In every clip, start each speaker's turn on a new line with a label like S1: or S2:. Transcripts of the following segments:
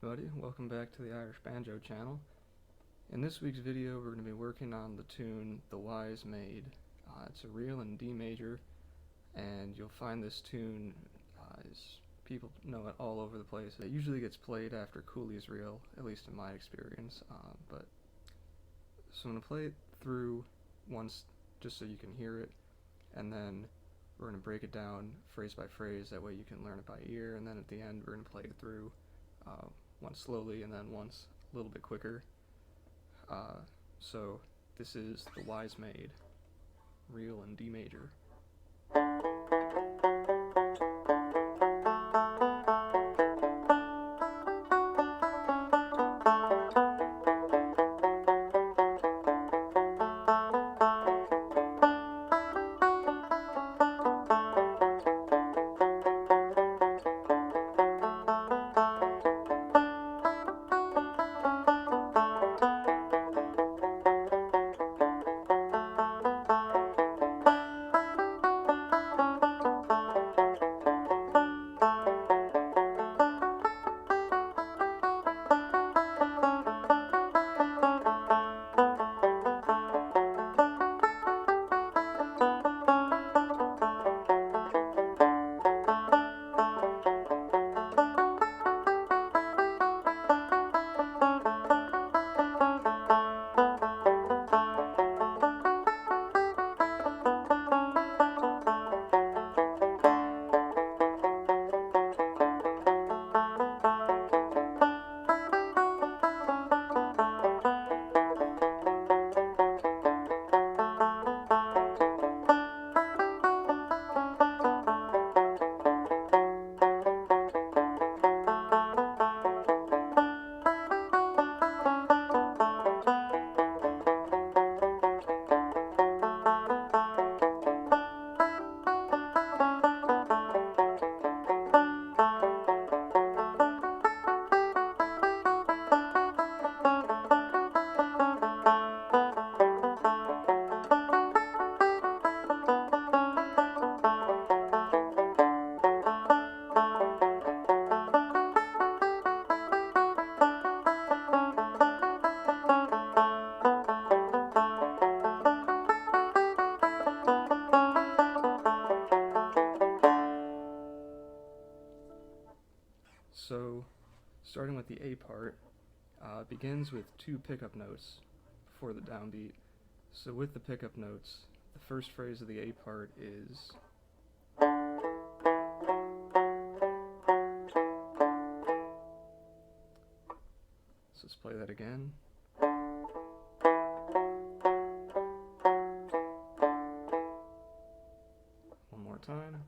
S1: everybody, welcome back to the Irish Banjo channel. In this week's video we're going to be working on the tune The Wise Maid. It's a reel in D major, and you'll find this tune people know it all over the place. It usually gets played after Cooley's reel, at least in my experience. So I'm going to play it through once just so you can hear it, and then we're going to break it down phrase by phrase, that way you can learn it by ear, and then at the end we're going to play it through once slowly and then once a little bit quicker. So this is The Wise Maid, reel in D major. So, starting with the A part, begins with two pickup notes before the downbeat. So with the pickup notes, the first phrase of the A part is so let's play that again. One more time.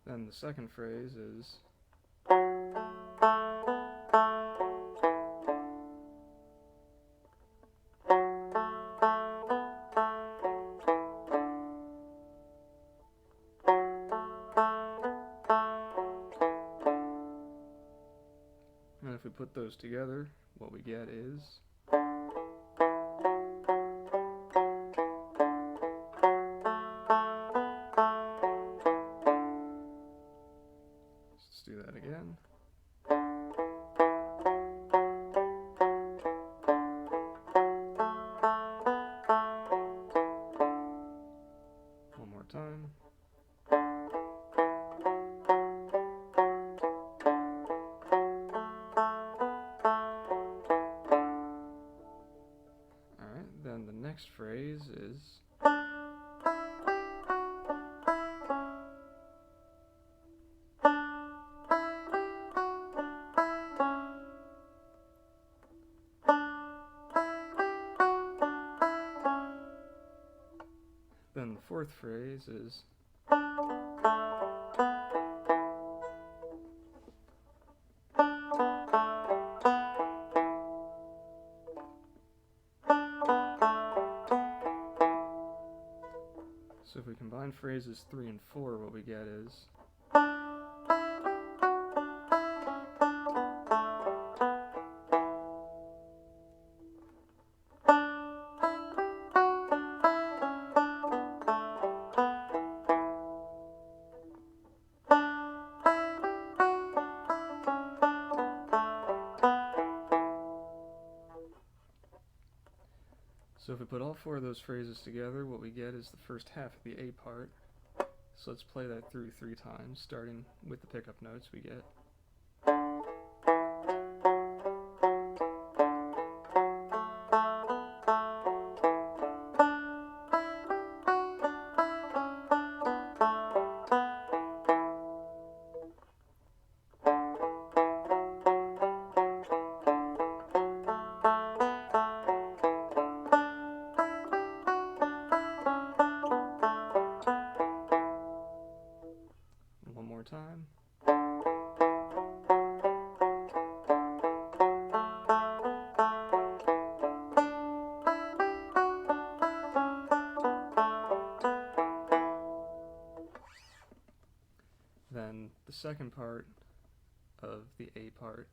S1: Then the second phrase is and if we put those together, what we get is let's do that again. One more time. Alright, then the next phrase is then the fourth phrase is so if we combine phrases 3 and 4, what we get is So if we put all four of those phrases together, what we get is the first half of the A part. So let's play that through 3 times, starting with the pickup notes we get. One more time. Then the second part of the A part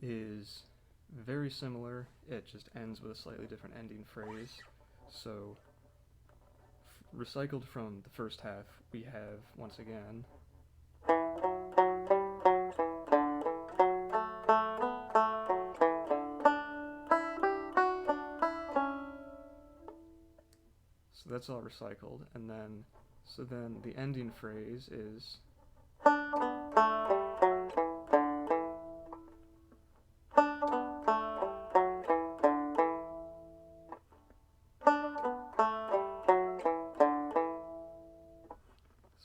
S1: is very similar, it just ends with a slightly different ending phrase. So recycled from the first half, we have, once again, so that's all recycled, and then the ending phrase is so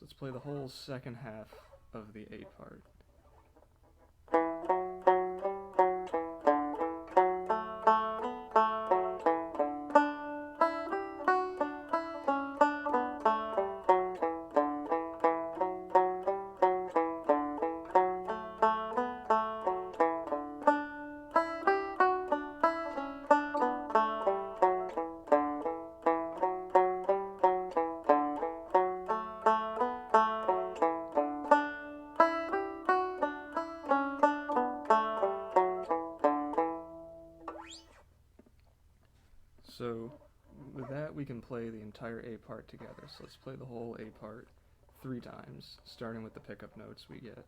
S1: let's play the whole second half of the A part. So with that, we can play the entire A part together. So let's play the whole A part 3 times, starting with the pickup notes we get.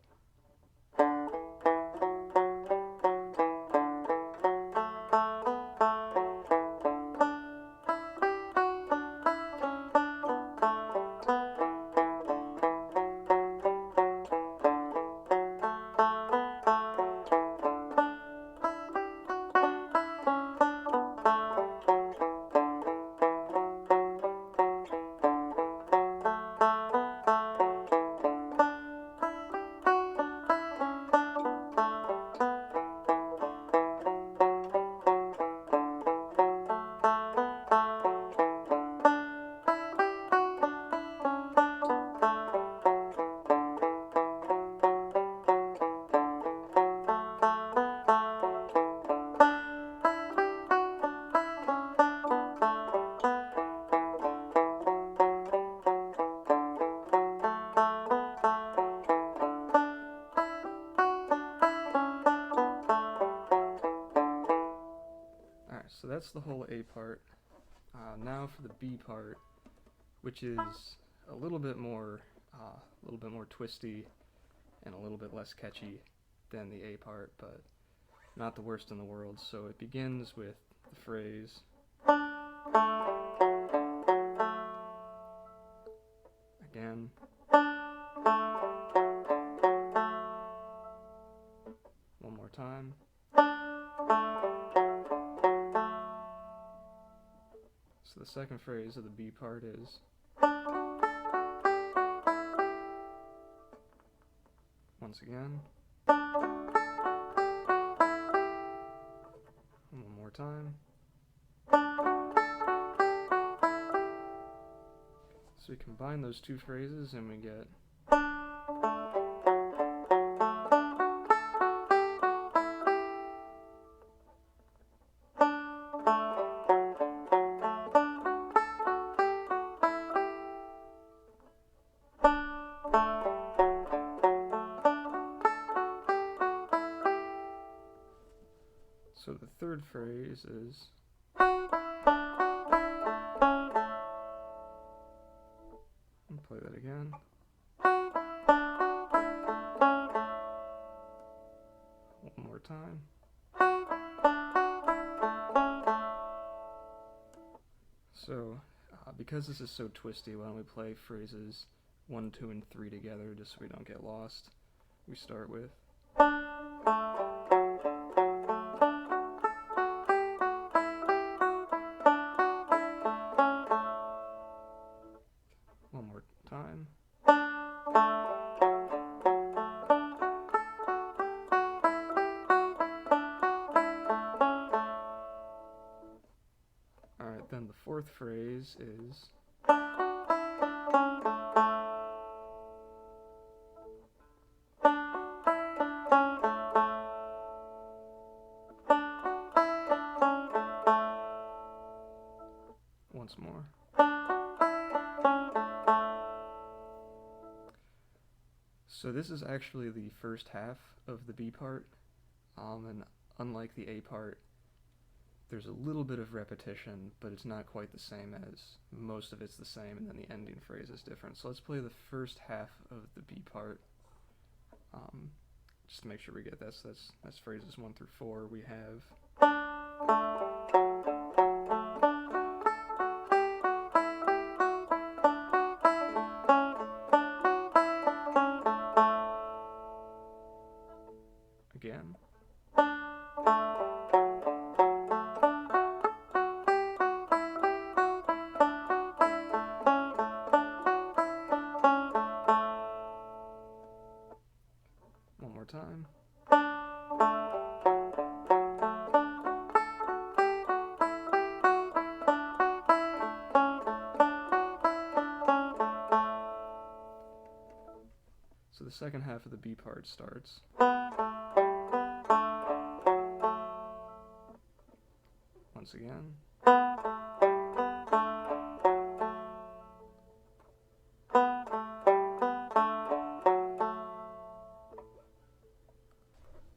S1: So that's the whole A part. Now for the B part, which is a little bit more twisty and a little bit less catchy than the A part, but not the worst in the world. So it begins with the phrase again, one more time. So the second phrase of the B part is once again, one more time. So we combine those two phrases and we get so the third phrase is I'll play that again. One more time. So, because this is so twisty, why don't we play phrases 1, 2, and 3 together just so we don't get lost. We start with one more time. Alright, then the fourth phrase is once more. So this is actually the first half of the B part, and unlike the A part, there's a little bit of repetition, but it's not quite the same as most of it's the same, and then the ending phrase is different. So let's play the first half of the B part, just to make sure we get this. That's phrases 1 through 4. We have again. One more time. So the second half of the B part starts. Once again.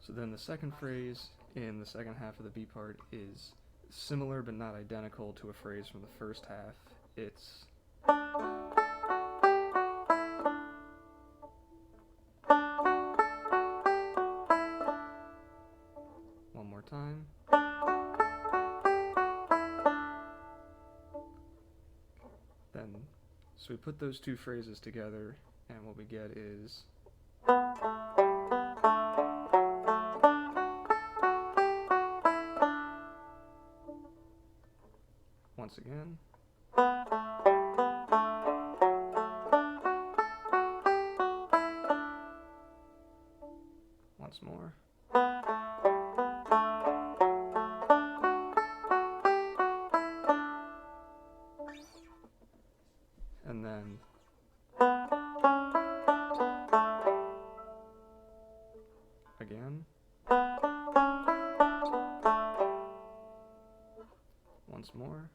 S1: So then the second phrase in the second half of the B part is similar but not identical to a phrase from the first half. It's one more time. Then, so we put those two phrases together, and what we get is once again. Once more. And then again. Once more.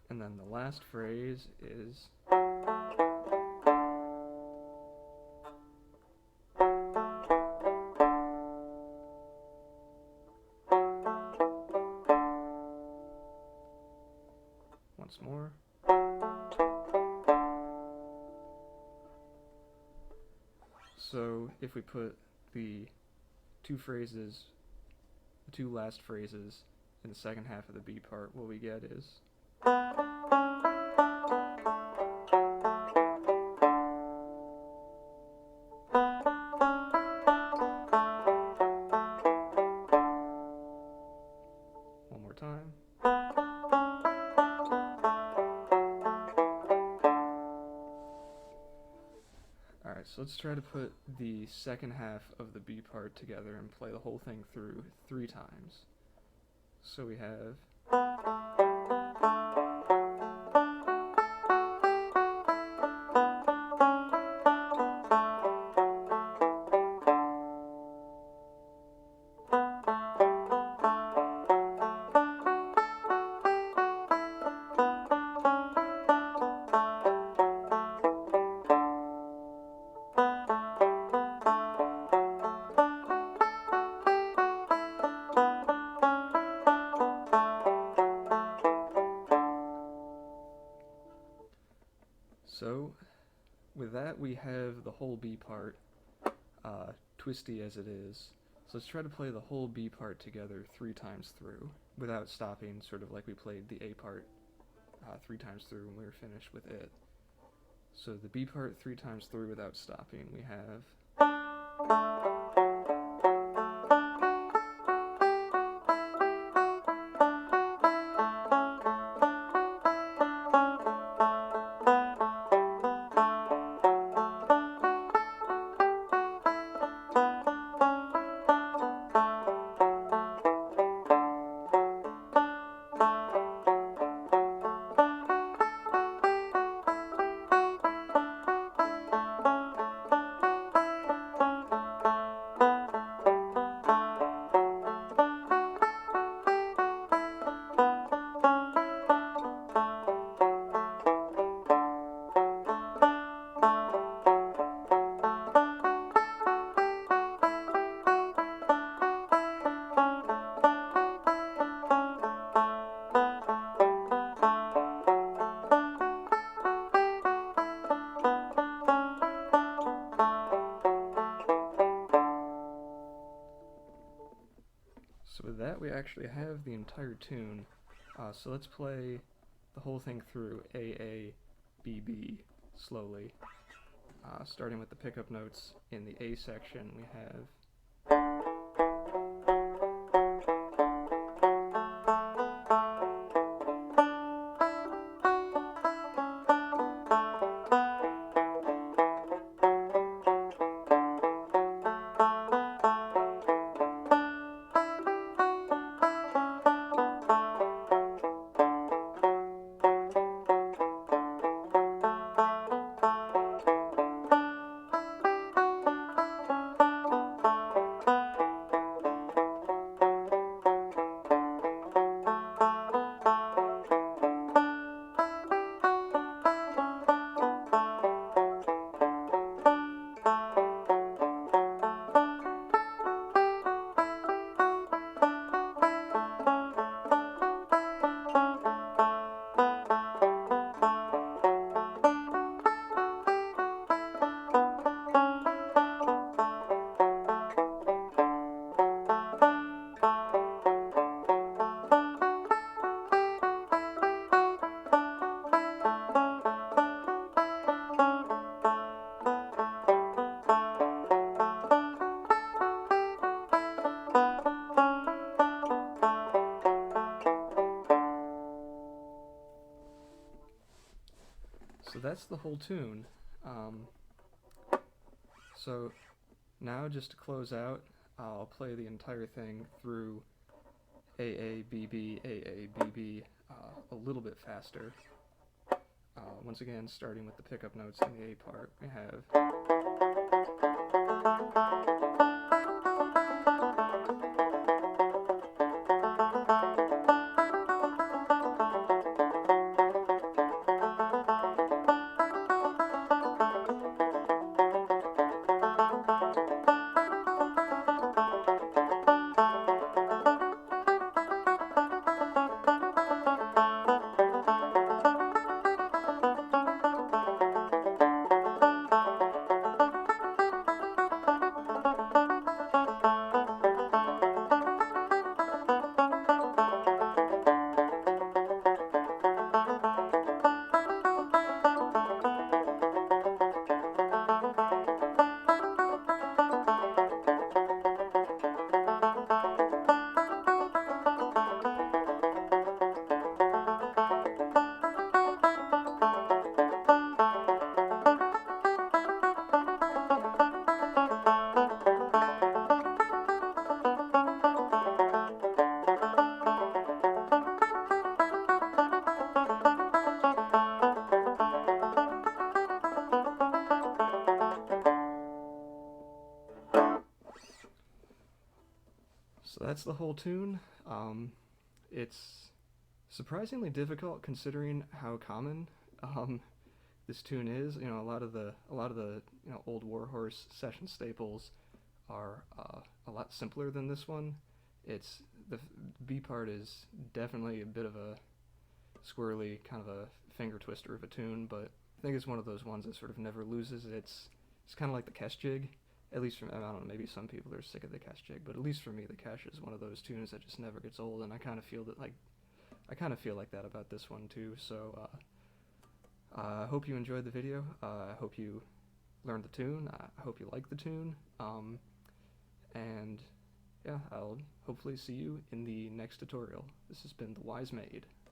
S1: And then the last phrase is once more. So if we put the two last phrases in the second half of the B part, what we get is one more time. Alright, so let's try to put the second half of the B part together and play the whole thing through 3 times. So we have so with that we have the whole B part, twisty as it is, So let's try to play the whole B part together 3 times through, without stopping, sort of like we played the A part 3 times through when we were finished with it. So the B part 3 times through without stopping, we have... So with that, we actually have the entire tune. So let's play the whole thing through A, A, B, B, slowly. Starting with the pickup notes in the A section, we have... So that's the whole tune. So now, just to close out, I'll play the entire thing through A, A, B, B, A, A, B, B, a little bit faster. Once again, starting with the pickup notes in the A part, we have... So that's the whole tune. It's surprisingly difficult considering how common this tune is. You know, a lot of the old Warhorse session staples are a lot simpler than this one. It's the B part is definitely a bit of a squirrely, kind of a finger twister of a tune, but I think it's one of those ones that sort of never loses its kind of like the Kes jig. At least for, I don't know, maybe some people are sick of the cash jig, but at least for me, the cash is one of those tunes that just never gets old, and I kind of feel that about this one too. So I hope you enjoyed the video. I hope you learned the tune. I hope you like the tune. And yeah, I'll hopefully see you in the next tutorial. This has been the Wise Maid.